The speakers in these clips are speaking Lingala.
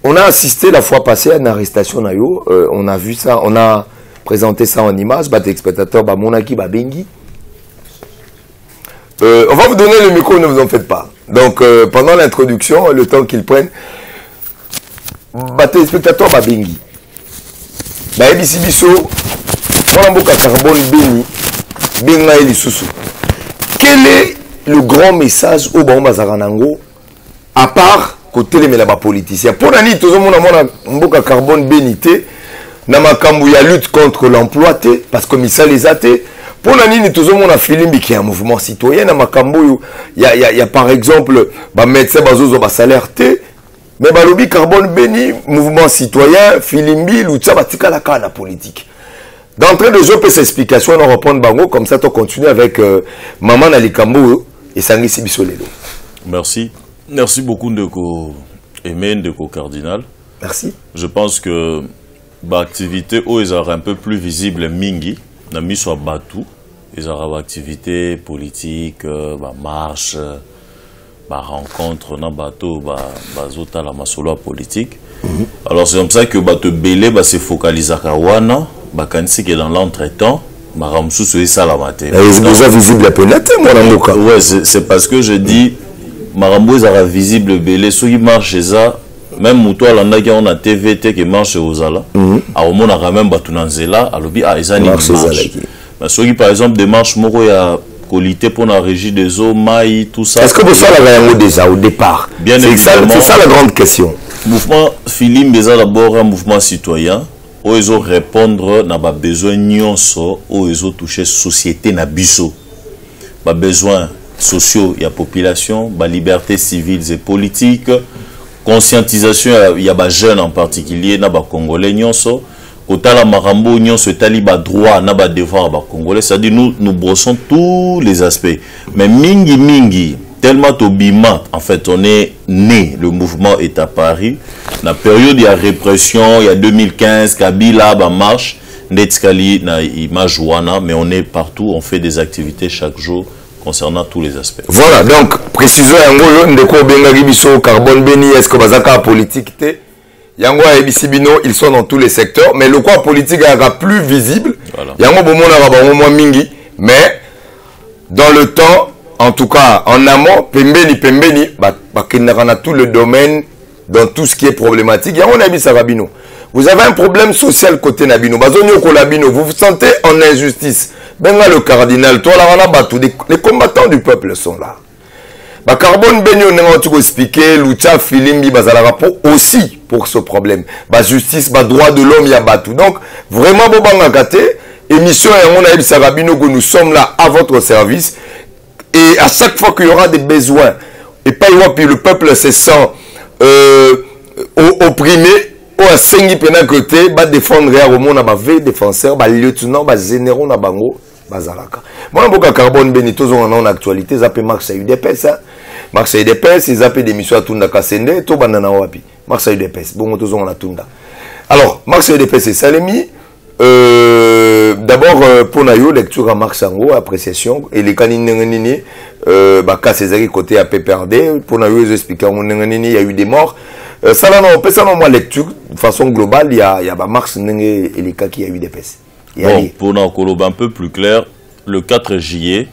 On a assisté la fois passée à une arrestation nayo, on a vu ça, on a présenté ça en image, bat spectateurs, bah monaki, bah bengi. On va vous donner le micro, ne vous en faites pas. Donc pendant l'introduction, le temps qu'ils prennent, bat spectateurs, bah bengi. Bah ebisi biso, on a carbone beni, benga eli susu. Quel est le grand message au Bazaranango à part côté les politiciens? Pour l'année, tout le monde a un carbone bénité, na makambu ya lutte contre l'emploi, parce que ça les a été. Pour l'année, tout le monde a filmé qui est un mouvement citoyen, na makambu, il y a par exemple, médecin bazozo salaire mais balobi carbone béni, mouvement citoyen, filimbi, l'outil batika la cana politique. D'entrée de jeu, peut s'explication, on reprend bango, comme ça, on continue avec Maman Nalikambo et Sangi Sibisolelo. Merci. Merci beaucoup, Ndeko Aimé, Ndeko Cardinal. Merci. Je pense que l'activité où ils auraient un peu plus visible, Mingi, n'a mis sur Batou. Ils auraient activité politique, marche, rencontre, na bateau, zota la masolo politique. Alors c'est comme ça que Bateau Belé se focalise à Kawana. Bakansi qui est dans l'entretemps, Maramsou c'est ça la matinée. Ils déjà visible la pénalité, mon amour. Ouais, c'est parce que je dis, Marambo est visible belé, ceux qui marchent chez ça, même Moutoua l'anda qui on a TVT qui marche chez Ozala, à au monde a quand même Batunanzela, à l'obi à Ezani qui marche. Mais ceux qui par exemple démarche Moro y a qualité pour la régie des eaux, maï, tout ça. Est-ce que vous savez la déjà au départ? Bien évidemment. C'est ça la grande question. Mouvement Philippe Béza d'abord un mouvement citoyen. Où ils ont répondre n'a pas besoin nyonso où ils ont touché société na biso pas besoin sociaux il y a population ba liberté civiles et politiques conscientisation il y a ba jeunes en particulier na ba congolais nyonso kotala marambo nyonso etali ba droit na ba devoir ba congolais c'est à dire nous brossons tous les aspects mais mingi tellement tobima, en fait, on est né, le mouvement est à Paris. La période, il y a répression, il y a 2015, Kabila, marche, Netskali, Imajouana, mais on est partout, on fait des activités chaque jour concernant tous les aspects. Voilà, donc, précisons, carbone béni, est-ce que Bazaka politique, Yango et Bisibino, ils sont dans tous les secteurs, mais le quoi politique est plus visible. Yango Bomona Mingi, mais dans le temps, en tout cas, en amont, Pembeni, dans tout le domaine, dans tout ce qui est problématique. Vous avez un problème social côté Nabino. Vous vous sentez en injustice. Benga le cardinal, toi là, les combattants du peuple sont là. Carbone Beni, on a expliqué, Lucha, Filimbi, Bazalara, aussi pour ce problème. Justice, droit de l'homme, il y a Batou. Donc, vraiment, Bobanga Kate, émission, on a que nous sommes là à votre service. Et à chaque fois qu'il y aura des besoins, et pas puis le peuple se sent opprimé, ou à 5 pénal côté, va défendre au monde à vrai défenseur, lieutenant, généraux na bango, bazalaka. Moi, beaucoup carbone Benito, on a en actualité, ils appellent Marseille UDPS, Marseille UDPS, ils appellent des missions à Tunda Kassende, tout banana wapi. Marseille UDPS, bon, tous on a Tunda. Alors, Marseille UDPS, c'est Salemi. D'abord, pour Nayo, lecture à Marc Sango, appréciation, et les canines, Baka César côté à PPRD, pour Nayo, ils expliquent il y a eu des morts. Ça, on peut ça, moi, lecture, de façon globale, il y a Marc et les cas qui a eu des pèses. Bon, pour nous, un peu plus clair, le 4 juillet,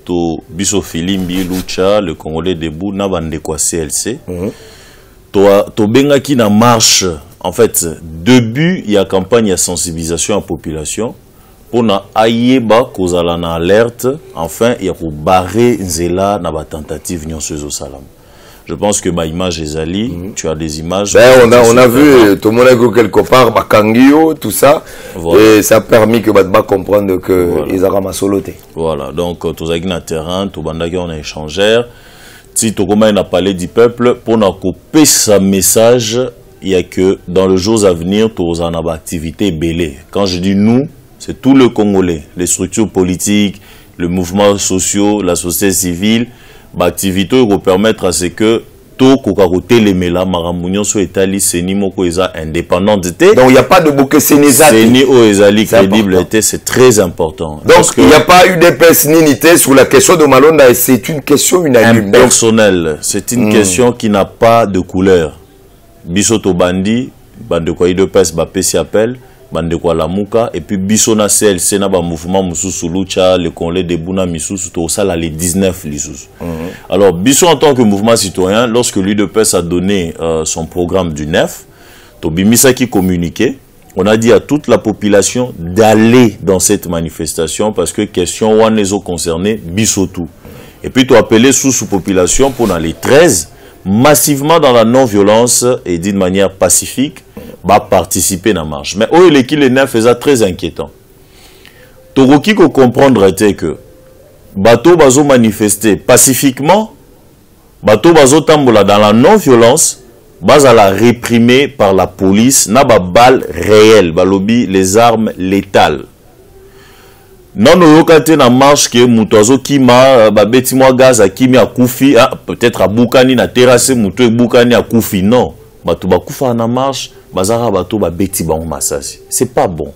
to Biso Filimbi, Lucha, le Congolais debout, Nabande quoi CLC, to benga qui na marche. En fait, début, il y a campagne de sensibilisation à la population. Pour na aïeba, kozala na alerte. Enfin, il y a pour barrer Nzela na ba tentative nyonseuse au salam. Je pense que ma image est ali. Tu as des images. Ben, on a vu tout le monde a quelque part, Bakangio, tout ça. Voilà. Et ça a permis que Batba comprendre que ils ont ramassé l'auté. Voilà. Donc, tous les terrain, tout bandagi on a échangé. Si tout le monde a parlé du peuple, pour na couper sa message. Il y a que dans les jours à venir, tous en avons activité belée. Quand je dis nous, c'est tout le Congolais, les structures politiques, le mouvement social, la société civile, l'activité va permettre à ce que tout kokakote les méla maramounion soit établi seni moko eza indépendant d'été. Donc il n'y a pas de bouquet sénézati. Seni o ezali crédible était, c'est très important. Donc il n'y a pas eu d'épès ninité sur la question de Malonda et c'est une question unanime. Impersonnelle, c'est une question qui n'a pas de couleur. biso to bandi bande kwa IDPS ba pesi appel bande kwa Lamuka et puis biso na CLC na ba mouvement mususu lucha le Congolais de Buna misusu to sala les 19 lisusu. Alors biso en tant que mouvement citoyen, lorsque l'UDPS a donné son programme du 9, to bimisa qui communiquait, on a dit à toute la population d'aller dans cette manifestation parce que question one les autres concernés biso tout. Et puis tu appelé sous-population pour dans les 13 massivement dans la non-violence et d'une manière pacifique va participer à la marche. Mais oh, l'équipe les 9 faisait très inquiétant. Toroki ko comprendre était que bateau bazo manifester pacifiquement, bateau bazo tambola dans la non-violence, base la réprimée par la police, n'a pas balle réelle, balobi les armes létales. Non, nous avons na marche que mutozo kima babeti moi gaz a kimi a koufi peut-être à Boukani na terrasse muto Boukani a koufi non batu bakufa na marche bazara batu babeti bango masasi c'est pas bon.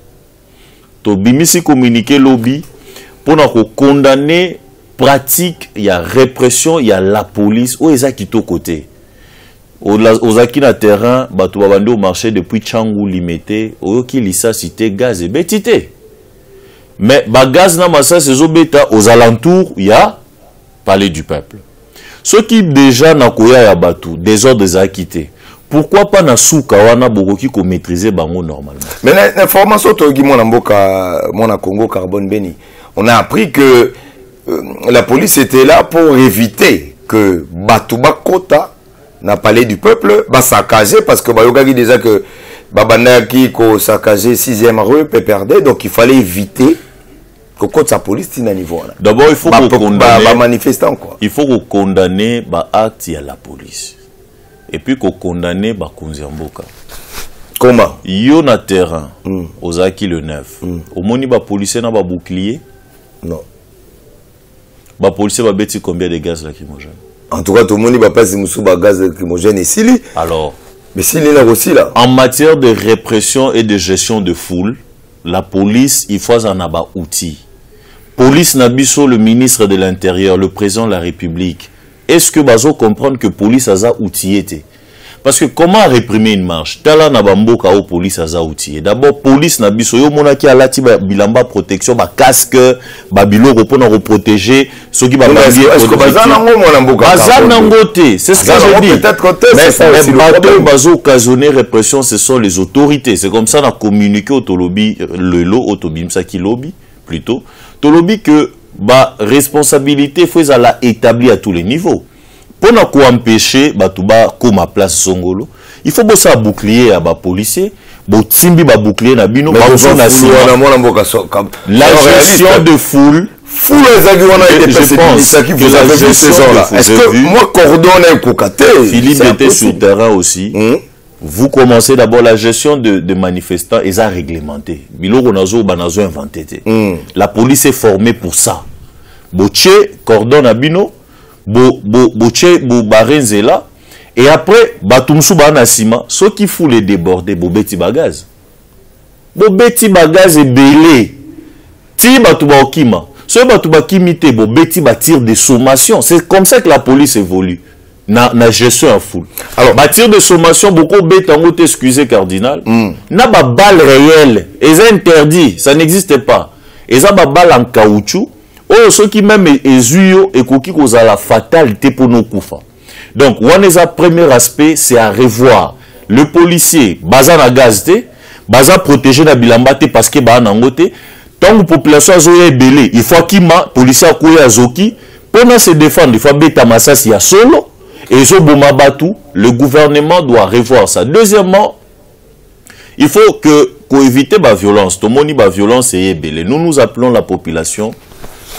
To bimisi communiquer lobby pour na ko condamner pratique il y a répression il y a la police ou eza kito côté aux acquis na terrain batu babandi au marché depuis Tchangou limité au ki lisa cité gaz et betité. Mais bagaz na massa ces obéta aux alentours il y a palais du peuple. Ceux qui déjà na koya ya batu désordre des acquittés. Pourquoi pas na souka wana bokoki ko maîtriser bango normalement. Mais l'information togi mona mboka mona Congo Carbone Beni. On a appris que la police était là pour éviter que batu bakota na palais du peuple ba saccager parce que bayokaki déjà que babandaki ko saccager 6e rue PPRD donc il fallait éviter que sa police tient à niveau là. D'abord il faut condamner manifestant quoi. Il faut condamner ba acte à la police. Et puis condamner ba konziamboka. Comment? Yo na terrain aux acquis le 9. Au moni ba policier na ba bouclier? Non. Ba policier ba beti combien de gaz lacrymogène? En tout cas tout le monde va passer musu ba gaz lacrymogène ici. Alors mais s'il est là aussi là. En matière de répression et de gestion de foule, la police il faut en avoir outil. Police Nabiso, le ministre de l'Intérieur, le président de la République, est-ce que bazo comprendre que police a outillé? Parce que comment réprimer une marche? Tala na bamboka au police a outillé. D'abord police Nabiso yo monaki alati ba bilamba protection ba casque ba biloko pour nous protéger ceux qui ba est-ce que bazana ngo mona mboka bazana ngote c'est ce que je dis. Mais bateau bazo occasionner répression ce sont les autorités. C'est comme ça on a communiqué au Tolobi le lot autobimsa qui lobby plutôt Tolobi que ba responsabilité faut la établir à tous les niveaux. Pour ne pas empêcher batuba comme à place Songolo, il faut bosser à bouclier à bas policiers, botimbi ba bouclier na bino la gestion de foule. Foule je pense que vous avez vu ces gens-là. Est-ce que moi cordon est cocaté? Philippe était sur terrain aussi. Vous commencez d'abord la gestion de manifestants et ça réglementé. Biloko nazo banazo inventé. La police est formée pour ça. Boche cordon à bino. Boche barenzela et après batumsu banasima ceux qui font les déborder bobeti bagaz et belé ti batuba okima ceux batuba kimite bobeti batir de sommation. C'est comme ça que la police évolue na gestion en foule. Alors batir de sommation beaucoup betango t'excuser cardinal na ba balle réelle et c'est interdit, ça n'existe pas. Et ça ba balle en caoutchouc. Oh, ceux qui même ezuyo et koki koza la fatalité pour nos koufa. Donc, le premier aspect, c'est à revoir. Le policier, baza na gazte, baza protéger na bilambate parce que ba nangote. Tant que population a zoé belé, il faut qu'il ma policier a koué à zoki pour se défendre. Il faut beta masasi ya solo et zo boma batu. Le gouvernement doit revoir ça. Deuxièmement, il faut qu'on évite la violence. Tout le monde la violence et belé. Nous appelons la population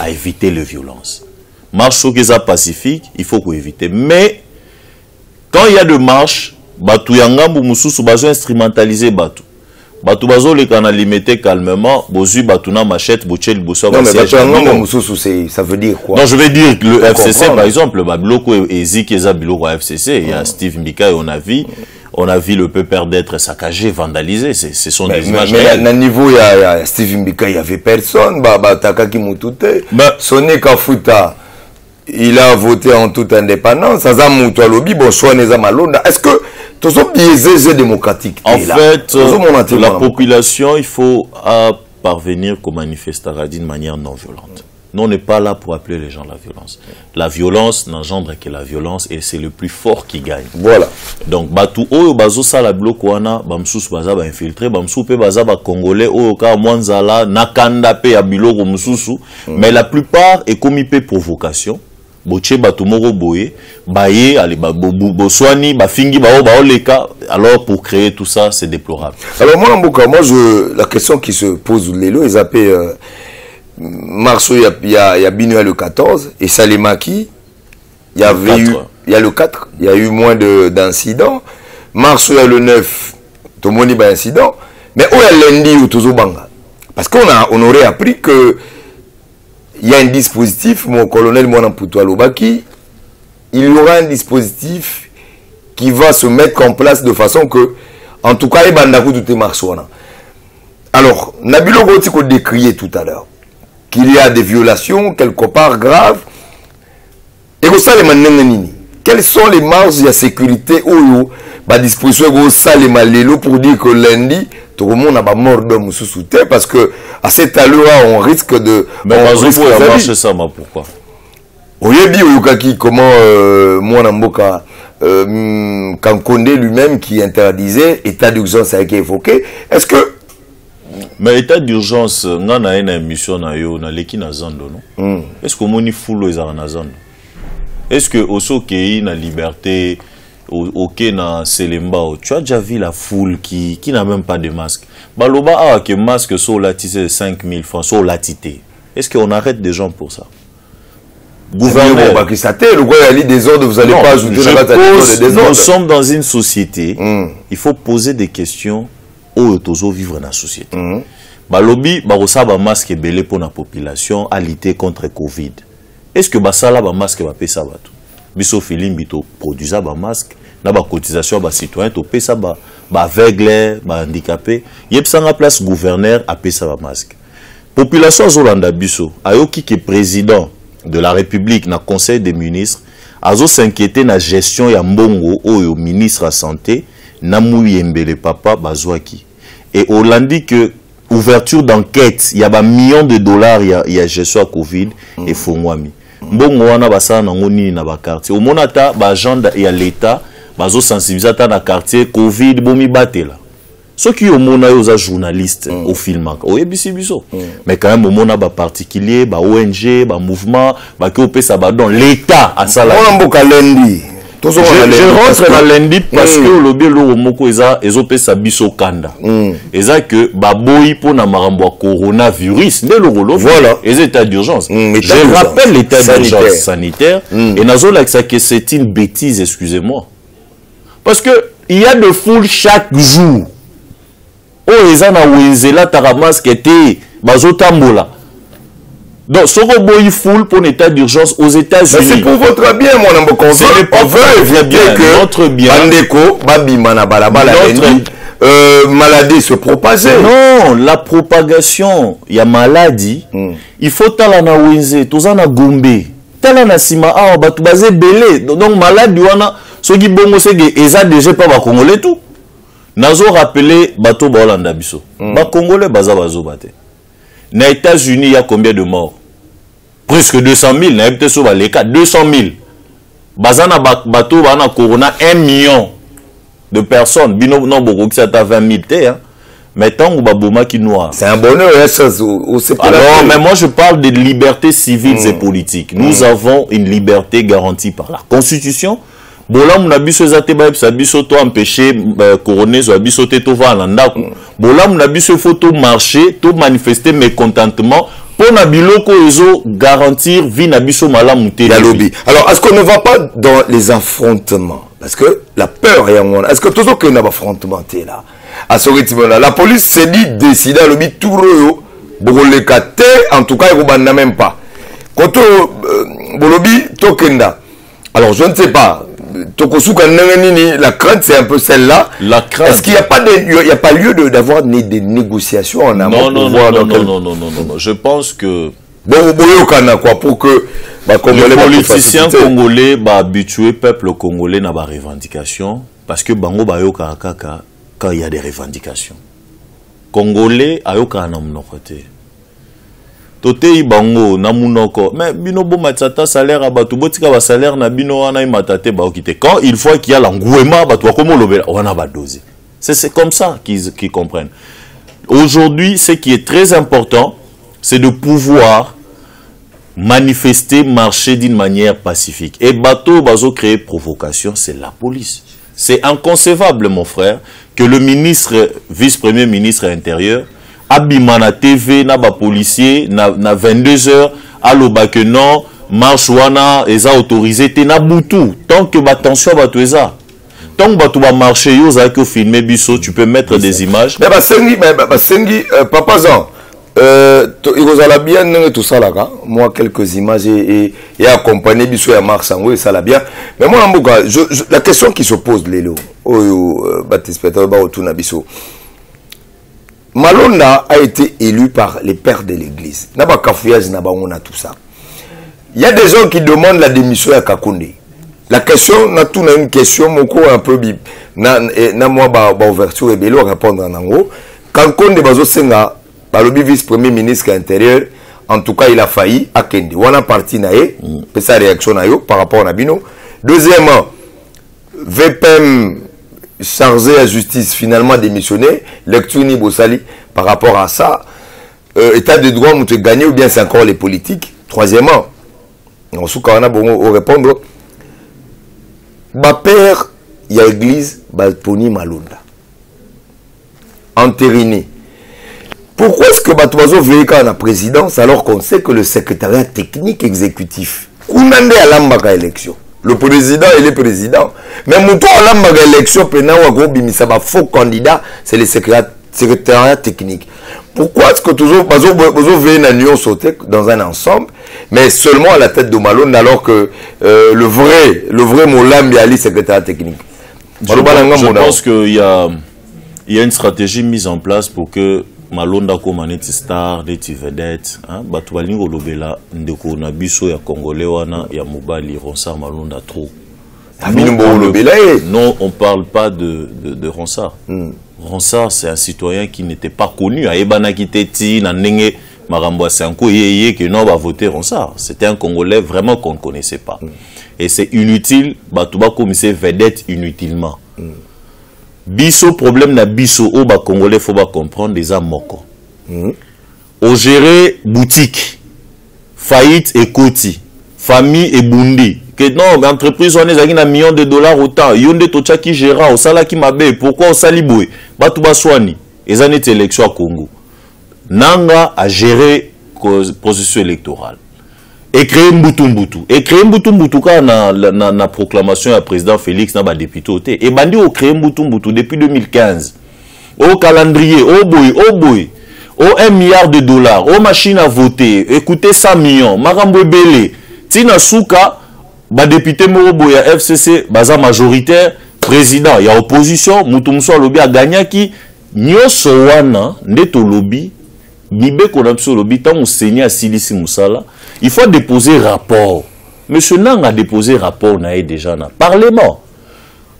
à éviter les violences. Marche pacifique, il faut qu'on évite. Mais quand il y a de marche, batu yangambu mususu bazo instrumentaliser batu. Batu bazo le kana limiter calmement, bozu batu na machette, bochel bosso. Non mais batu yangambu mususu ça veut dire quoi? Non, je veux dire que le FCC par exemple, babiloko eziki eza biloko FCC, il y a Steve Mbika et on a vu le peuple d'être saccagé, vandalisé. Ce sont des images réelles. Mais à niveau, il y a Steve Mbika, il n'y avait personne. Takaki Mutute, Soné Kafuta, il a voté en toute indépendance. Est-ce que Tous sont biaisés démocratiques. En fait, la population, il faut parvenir qu'au manifestera d'une manière non violente. Nous, on n'est pas là pour appeler les gens à la violence. La violence n'engendre que la violence et c'est le plus fort qui gagne. Voilà. Donc, Batu Oyo Bazo Sala Bloko Wana, Bamsous Baza ba infiltré, Bamsou Pe Baza ba Congolais, Oyo Ka Mwanzala, Nakanda Pe Abiloko Moussou, mais la plupart est commis pe provocation. Boche Batu Moro Boye, Baye, allez, Boswani, Bafingi, Baoleka. Alors, pour créer tout ça, c'est déplorable. Alors, moi, la question qui se pose, Lélo, ils appellent. Marceau, il y a Binoua le 14 et Salemaki, il y a le 4, il y a eu moins d'incidents. Marceau, il y a le 9, tout le monde a incident. Mais où est lundi ou Tozobanga? Parce qu'on aurait appris que il y a un dispositif, mon colonel Mwanamputo Alobaki, il y aura un dispositif qui va se mettre en place de façon que, en tout cas, il y a tout Marceau. Alors, Nabilo Goti qu'on décriait tout à l'heure, qu'il y a des violations quelque part graves. Et ça, quelles sont les marges de sécurité où à disposition pour dire que lundi, tout le monde a pas mort d'homme sous terre parce que à cette allure-là, on risque de. Mais on marche ça, pourquoi? Oyebi Oyukaki, comment moi Namboka Kankonde lui-même qui interdisait état d'urgence a été évoqué. Est-ce que mais état d'urgence, on a une émission na leki na zando, non? Est-ce que moni full les na zando? Est-ce que oso kei na liberté, ok na Selemba, tu as déjà vu la foule qui n'a même pas de masque? Baloba a que masque sur la tissé 5000 francs sur la tité. Est-ce qu'on arrête des gens pour ça? Gouverneur, des ordres, vous allez pas ajouter la des ordres. Nous sommes dans une société, il faut poser des questions. Tozo vivre dans la société. Balobi, barosa ba masque belé pour la population à lutter contre Covid. Est-ce que basala ba masque va payer ça batou? Biso filim bito produisa ba masque, na ba cotisation ba citoyen to payer ça ba aveugle, ba handicapé. Yep sanga place gouverneur a payer ça ba masque. Population zolanda biso, ayoki ke président de la République na conseil des ministres, azo s'inquiéter na gestion ya mbongo oyo ministre à santé na mouyembele papa bazwaki. Et Hollandi que ouverture d'enquête, il y a un million de dollars, il y a gestion à Covid et Fongwami. Bon, on a basa na ngoni na ba quartier. Au monata ba agenda et à l'état, bazo sensibiliser ta na quartier Covid bomi batela. Ceux qui au mona yo za journaliste au film au ebisi biso. Mais quand même au mona ba particulier, ba ONG, ba mouvement, ba ki opesa ba don l'état à ça là. On mboka lundi. Je rentre dans lundi parce que le lobby le moko ezo pesa biso kanda. Eza que baboyi pour na marambo coronavirus ne le rolo. Voilà. Les états d'urgence. Je rappelle l'état d'urgence sanitaire et nazo là que c'est une bêtise, excusez-moi. Parce que il y a de foule chaque jour. Oh eza na wenzela taramasque était bazotambola. Donc, ce robot il foule pour l'état d'urgence aux États-Unis. C'est pour votre bien, mon ami. On veut éviter que notre bien. Bandeko, Babimana, Balabala, maladie se propage. Non, la propagation, il y a maladie. Il faut talana wenze, tozana gombe, talana sima awa batu basé belé. Donc maladie wana, ce qui bongo c'est que eza déjà pas ba congolais tout. Nazo rappeler bato ba Hollanda biso. Ba congolais baza bazo baté. Aux États-Unis, il y a combien de morts? Presque 200 000. Il y a peut-être 200 000. Bazana bateau, bana corona, 1 million de personnes. Bino non beaucoup qui s'attend 20 000 mais tant ou baboma qui noir. C'est un bonheur, alors, mais moi je parle de liberté civile et politique. Nous avons une liberté garantie par la Constitution. Bola munabiso ezate ba biso to empêcher coroner zo biso te to va landa. Bola munabiso photo marcher, to manifester mécontentement pour na biloko ezo garantir vie na biso malamu te. Alors est-ce qu'on ne va pas dans les affrontements parce que la peur est en est-ce que toujours qu'il y a un affrontement là à ce rythme là la police s'est dit décider lobi tout reo bolekate en tout cas il ne même pas. Quand bolobi tokenda. Alors je ne sais pas. La crainte, c'est un peu celle-là. La crainte. Est-ce qu'il n'y a pas lieu d'avoir des négociations en amont? Non. Je pense que Donc boyokana quoi pour que les politiciens congolais habitués peuple congolais na ba revendication parce que bango bayoka kaka quand il y a des revendications. Congolais ayoka na mnokote. Totei bango na munoko mais bino bo matata salaire abatu botika ba salaire na bino wana imatate ba okite quand il faut qu'il y a l'engouement batu comme lobela wana ba doser. C'est comme ça qu'ils comprennent. Aujourd'hui, ce qui est très important, c'est de pouvoir manifester, marcher d'une manière pacifique. Et bateau bazo créer provocation, c'est la police. C'est inconcevable, mon frère, que le ministre, vice-premier ministre intérieur, abimana TV, na ba policier, na 22h, à l'oba que non, marche wana, eza autorisé, te na boutou, tant que ba tension bato eza. Tant que tu vas marcher, tu filmer biso, tu peux mettre des images. Mais Sengi, Papa Jean, il a bien tout ça là, moi quelques images et accompagner biso et Marc Sango et ça l'a bien. Mais moi la question qui se pose Lélo, Malonda a été élu par les pères de l'église. N'a pas cafouillage, n'a pas on a tout ça. Il y a des gens qui demandent la démission à Kakounde. La question, on a une question, mon cours un peu bib. Na moi ouverture et bélo répondre en ango. Quand Konde bazo senga, le vice-premier ministre intérieur, en tout cas il a failli à Kendi. On a parti naé, et sa réaction nayo par rapport à Bino. Deuxièmement, VPM chargé à justice finalement démissionné, lecture ni Bossali par rapport à ça. État de droit, on te gagné ou bien c'est encore les politiques. Troisièmement, on a bon répondre. Ma père, il y a l'église, Balponi Malonda. Entériné. Pourquoi est-ce que Batoazo veut à la présidence alors qu'on sait que le secrétariat technique exécutif, Kounande à l'ambaga élection. Le président, il est président. Mais Moutou à l'ambaga élection, ça va faux candidat, c'est le secrétariat technique. Pourquoi est-ce que toujours Bazo veut une union sauter dans un ensemble, mais seulement à la tête de Malone, alors que le vrai Molambi Ali, secrétaire technique. Je pense qu'il y a une stratégie mise en place pour que Malonda comme un star, des vedettes, Batoualingo Lobela, Ndeko Nabiso, ya Congolais, ya Mobali, Ronsard Malonda trop. Non, on ne parle pas de Ronsard. Ronsard, c'est un citoyen qui n'était pas connu. Aebana Kiteti, Nanenge, Marambwa Sanko, Yeye, que non, va voter Ronsard. C'était un Congolais vraiment qu'on ne connaissait pas. Et c'est inutile, Batouba comme c'est vedette inutilement. Biso, problème na biso, au Congolais, faut pas comprendre, des amoko. Au gérer boutique, faillite et koti, famille et bundi. Que non, l'entreprise, on est à $1 million autant. Yonde Tocha qui gérera, au sala qui m'abe, pourquoi au saliboué? Batouba Swani, les années d'élection à Congo. Nanga a géré le processus électoral. Et créé Mbutumbutu. Et créé Mbutumbutu quand na proclamation à président Félix n'a pas député. Et bandi au créé Mbutumbutu depuis 2015. Au calendrier, au boy, au $1 milliard, aux machines à voter, écoutez 100 millions, Marambo Belé, Tina Souka, ba député Morobo ya FCC, baza majoritaire, président, il y a opposition, Moutoumso lobby a gagné qui, nyoso wana, neto lobby, nibe konamso lobby, tant on saignait à Silisi Moussala, il faut déposer rapport. Monsieur Nang a déposé rapport nae déjà na parlement.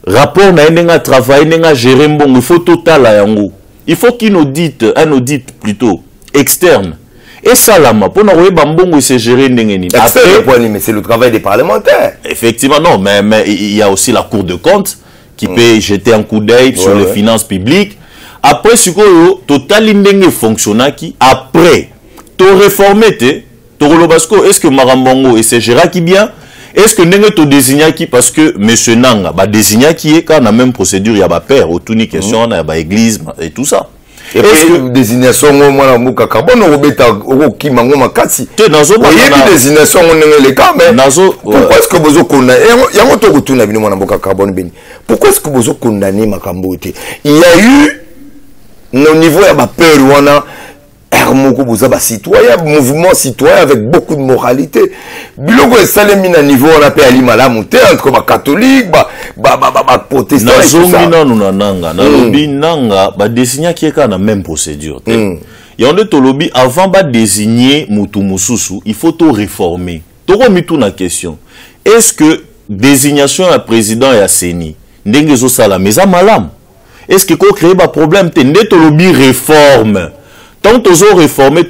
Rapport nae nenga travail, nenga gérer bon, il faut total à yango. Il faut qu'il audite, un audit plutôt externe. Et ça, là, pour nous, Bambongo, c'est géré. Mais c'est le travail des parlementaires. Effectivement, non, mais il y a aussi la Cour de compte qui peut jeter un coup d'œil sur les finances publiques. Après, ce que total indemnité fonctionnaire qui, après, tu réformé, est-ce que Marambongo et c'est Gérard qui bien? Est-ce que Nengue to désigné qui, parce que monsieur Nanga, bah désigné qui est quand la même procédure, il y a ba père, au tout ni question, il y a ba église et tout ça. Et puis, désignation, moi, Mouka Carbone, au Kimango Makati. Il y a des désignations, on les cas, mais pourquoi est-ce que vous condamnez? Il y a un autre retour à Mouka Carbone Béni. Pourquoi est-ce que vous condamnez Makambo? Il y a eu, au niveau, il y a peur, on a citoyen, mouvement citoyen avec beaucoup de moralité. Bilogo et Salemina niveau on appelle Ali Malamouté entre les catholiques, protestants et tout ça. Nanga, Nanga, ba désigné qui est quand la même procédure. Yonde tolobi avant ba désigner mutu mususu, il faut tout réformer. Toko mi tout na question. Est-ce que désignation à président et à Seni ndenge zo sala meza malam? Est-ce que ko créer ba problème te nde tolobi réforme? Tant tozo réformer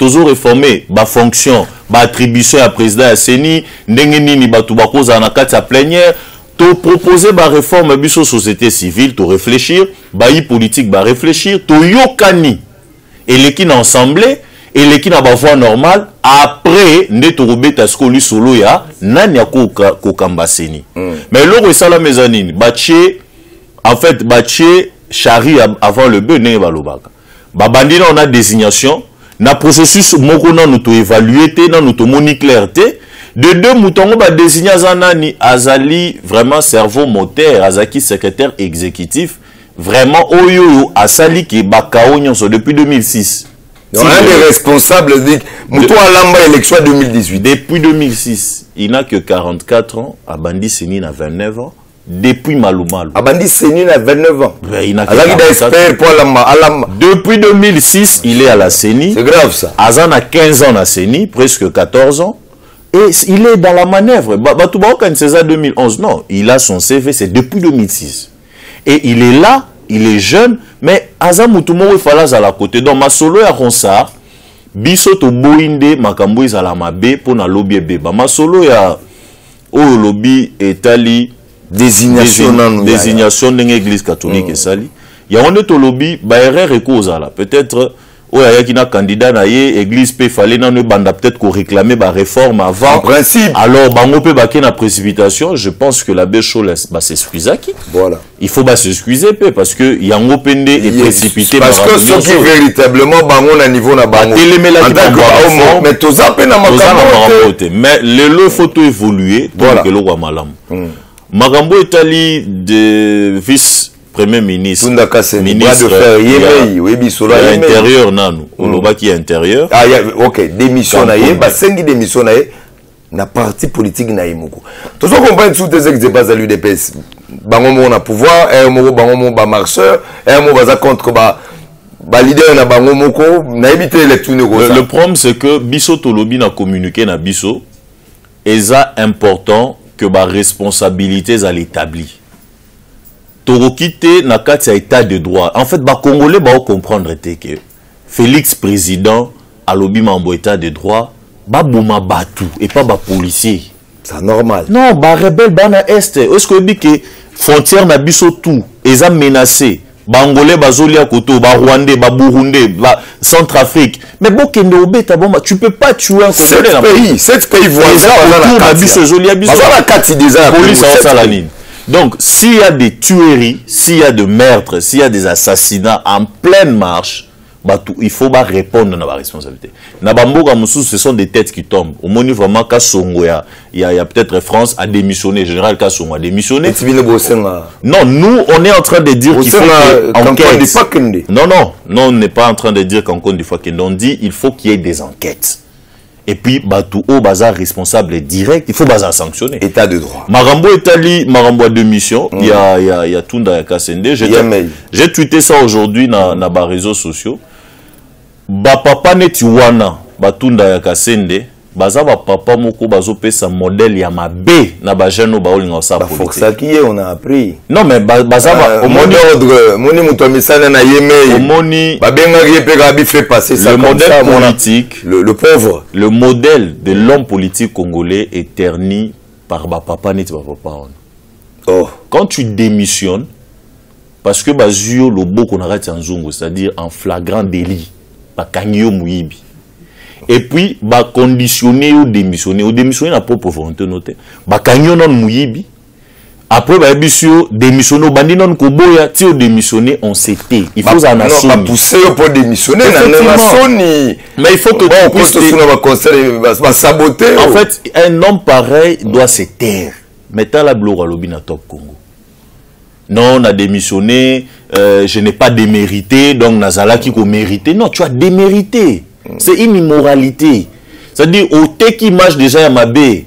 ba fonction, ba attribution à président et à Seni ndenge nini batu bakoza na kati ya plénière. To proposer ba réforme biso société civile, to réfléchir, ba yi politique ba réfléchir, to yokani et l'équipe ensemble et l'équipe na ba voie normale après nde to robeta skoli solo ya nani ya ko kambaseni. Mais loko sala mezanini baché en fait baché chari avant le bœuf ne balobaka. Ba bandina on a désignation na processus moko na nous to évaluer té na nous to moni clarté. De deux moutons, on désigner Zanani Azali, vraiment cerveau moteur, Azaki secrétaire exécutif, vraiment Oyo Asali qui est Bakaonyon depuis 2006. Donc, un des responsables dit Moutou Alamba élection 2018. Depuis 2006, il n'a que 44 ans, Abandi Seni a 29 ans. Depuis Maloumalou. Abandi Seni a 29 ans. Il n'a que 44 ans. Depuis 2006, il est à la Seni. C'est grave ça. Azan a 15 ans à la Seni, presque 14 ans. Et il est dans la manœuvre. Batoubaokan César 2011, non. Il a son CV, c'est depuis 2006. Et il est là, il est jeune, mais Azam Moutumo il fallait à la côté. Donc, ma solo ya Ronsa, biso to boinde, makambo izala mabe, pour na lobby beba. Ma solo ya lobby etali, désignation de l'église catholique et sali. Ya on est au lobby, ba erreur là. Peut-être, il y a un candidat na église peut fallait na banda peut-être qu'on réclamer ba réforme avant. En principe. Alors bango peut baquer na précipitation, je pense que la Bécho va s'excuser qui. Voilà. Il faut s'excuser peu parce que yango pende est précipité parce que ce qui véritablement bango na niveau na bango. Mais tout ça peine na makambo. Mais le lot faut tout évoluer pour que le roi malam. Makambo etali de vice Premier ministre, ministre de l'intérieur, qui est intérieur. Ah, ok, démission, démission, na parti politique na imoko. Tout ça comprend tout ce qui se passe à l'UDPS. Bango na pouvoir, bango ba marcheur, baza contre ba leader na bango moko, na éviter les tout négocier. Le problème c'est que biso tolobi na communiquer na biso, eza important que ba responsabilités à l'établi. Torokite na kati ya état de droit. En fait, ba Congolais ba comprendre que Félix président a lobby mambo état de droit, ba bouma batu et pas ba policier. C'est normal. Non, ba rebelle ba na est. Est-ce que dit que frontière na biso tout, eza menacé. Ba Angolais ba zolia koto, ba Rwandais, ba Burundais, ba Centrafrique. Mais bon kende obeta bomba, tu peux pas tuer un Congolais. 7 pays voisins na biso zolia biso. Ba la kati déjà police en salanine. Donc, s'il y a des tueries, s'il y a des meurtres, s'il y a des assassinats en pleine marche, il faut répondre à la responsabilité. Nabamboga Moussou, ce sont des têtes qui tombent. Au moment vraiment, Kassongo, il y a peut-être France a démissionné, général Kassongo a démissionné. Non, nous, on est en train de dire qu'il faut enquête. Non, on n'est pas en train de dire qu'encore une fois qu'on dit il faut qu'il y ait des enquêtes. Et puis, Batou au bazar responsable direct, il faut bazar sanctionner. État de droit. Marambo Etali, Marambo a deux missions. Il y a Tunda Kassende. J'ai tweeté ça aujourd'hui dans les réseaux sociaux. Ba papa netiwana, Batunda Kassende. Baza ba papa moko bazo pesa modèle ya mabe na ba jeune ba olinga sa politique. Pour ça qui est on a appris. Non mais baza ba au moni ordre, moni muto misana na yeme. Au moni ba benga yepeka bi fait passer ça le modèle ça, politique, le pauvre. Le modèle de l'homme politique congolais est terni par ba papa net ba papa. Oh, quand tu démissionnes parce que bazio le boko na rati nzungu, c'est-à-dire en flagrant délit, ba kangyo muyibi. Et puis, bah conditionner ou démissionner la propre volonté notée. Bah kanyo non mouyibi. Après, bah bisio démissionner au bandi non koboya, ti au démissionner on s'était. Il faut en assumer. Non, pas pousser pour démissionner. Mais il faut que tu puisses saboter. En fait, un homme pareil doit se taire. Mettez la bloc à l'obina top Congo. Non, on a démissionné. Je n'ai pas démérité, donc Nazala qui a mérité. Non, tu as démérité. C'est une immoralité. C'est-à-dire, au teki image déjà à ma bé.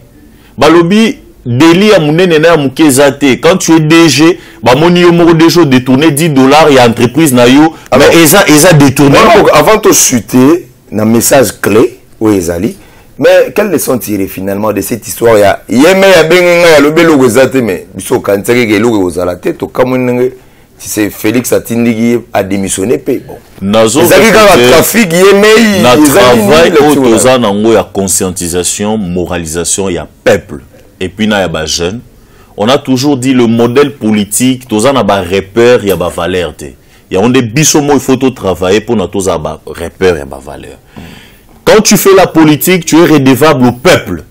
Balobi, délit à mon nene à mon kezate. Quand tu es DG, bah mon yomo détourné $10, il y a entreprise na yo. Mais ils a détourné. Avant de chuter, un message clé où ezali. Mais quelle leçon tirer finalement de cette histoire? Il y a le belo mais biso kantsaki ke lo ozala te to kamonenge si c'est Félix Atindigi a démissionné bon. Nazo trafic yemei na travail autoza nango ya conscientisation, moralisation ya peuple et puis na ya ba jeune. On a toujours dit le modèle politique toza na ba repère ya ba valeur te. Ya on des bisomo il faut travailler pour na toza ba repère ya ba valeur. Quand tu fais la politique, tu es redevable au peuple.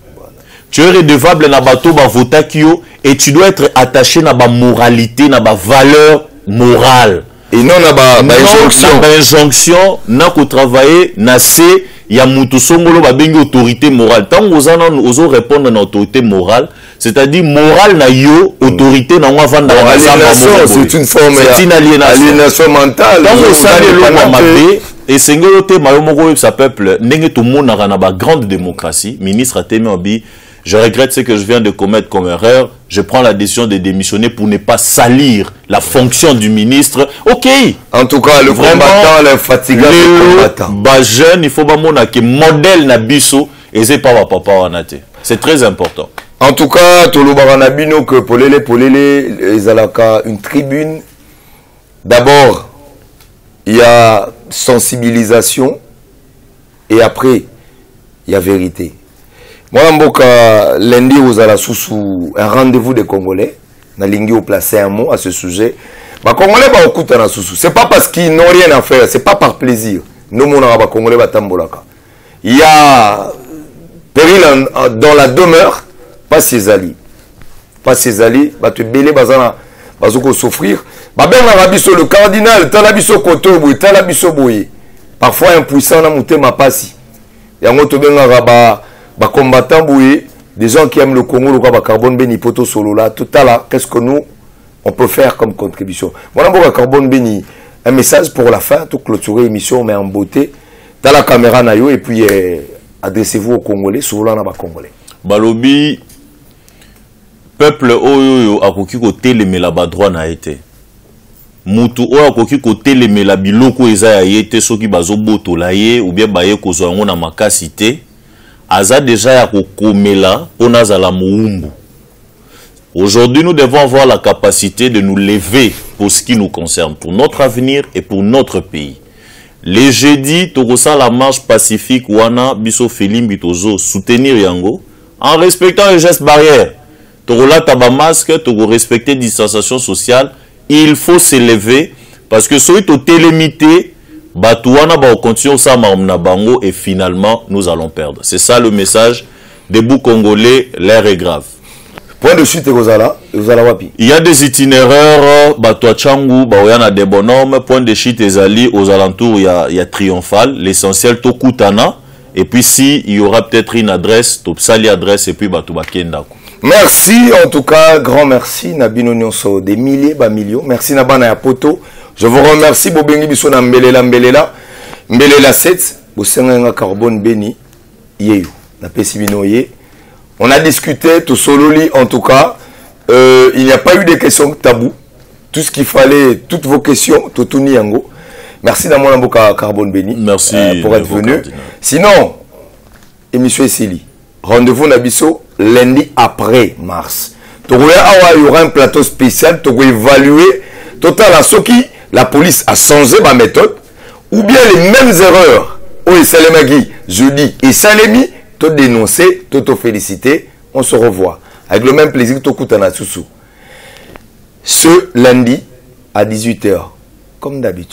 Tu es redevable na bato ba votakio et tu dois être attaché na ba moralité, na ba valeur morale. Et non na ba injonction, na ko travailler na se ya mutu songolo ba bengi autorité morale. Tant ozana ozo répondre na autorité morale, c'est-à-dire morale na yo, autorité na ngwa vanda na c'est une forme d'aliénation mentale. Tant ozana mabe et sengolo te mayomoko sa peuple ndenge to monaka na ba grande démocratie, ministre Atemi Obi, je regrette ce que je viens de commettre comme erreur, je prends la décision de démissionner pour ne pas salir la fonction du ministre. OK. En tout cas, le combattant, l'infatigable combattant. Ba jeune, il faut ba monaka modèle na biso et c'est pas papa wanate. C'est très important. En tout cas, tolobara na bino que polele ezalaka une tribune. D'abord, il y a sensibilisation et après il y a vérité. Moi mboka lundi vous allez sous un rendez-vous des Congolais na lingi au placer un mot à ce sujet. Ba Congolais ba okuta na susu. C'est pas parce qu'ils n'ont rien à faire, c'est pas par plaisir. Nous mon ba Congolais ba tambolaka. Il y a péril dans la demeure, pas ses alliés. Pas ses alliés, ba te belé bazana bazoko souffrir. Le cardinal, talabiso kotobu, talabiso boye. Parfois impuissant na mutema pasi. Yango to benga ba combattant boye, des gens qui aiment le Congo, le carbone beni poto solo là, tout à là, qu'est-ce que nous on peut faire comme contribution? Voilà pour carbone beni, un message pour la fin, tout clôturer l'émission mais en beauté. Dans la caméra nayo et puis adressez-vous aux Congolais, solo là na ba Congolais. Balobi peuple oyo akoki ko telemela ba droit na été. Mutu oyo akoki ko telemela biloko eza ya yete soki bazoboto la ye ou bien baye kozwa ngo na makasi te aza déjà ya kokomela pona zala muumbu. Aujourd'hui nous devons avoir la capacité de nous lever pour ce qui nous concerne, pour notre avenir et pour notre pays. Les jeudis tokosa la marche pacifique wana biso Filimbi tozo soutenir yango en respectant les gestes barrières. Tokola taba masque, toko respecter distanciation sociale. Il faut s'élever parce que soit au télémité, batouana ba continue ça na bango et finalement nous allons perdre. C'est ça le message des bouts congolais, l'air est grave. Point de chute wapi. Il y a des itinéraires batwa changu baoyana des bonhommes, point de chute ezali aux alentours il y a triomphal, l'essentiel tokutana et puis si il y aura peut-être une adresse, top sali adresse et puis batou bakenda. Merci, en tout cas, grand merci. Nabino Nyonso, des milliers, millions. Merci Nabana ya poto. Je vous remercie. Bobengi biso na mbelela 7. Bosenga carbone beni. Yeyu. Na pesi bino ye. On a discuté tout sololi, en tout cas. Il n'y a pas eu de questions tabou. Tout ce qu'il fallait, toutes vos questions, tout yango. Merci Namona Mboka carbone beni. Merci pour être venu. Cardinal. Sinon, émission Esseli. Rendez-vous Nabiso lundi après mars. Il y aura un plateau spécial pour évaluer total à ce qui la police a changé ma méthode ou bien les mêmes erreurs. Oui, Salemagi, jeudi et Salemi, te dénoncer, te féliciter. On se revoit avec le même plaisir que Tokutana Soussou. Ce lundi à 18 h, comme d'habitude.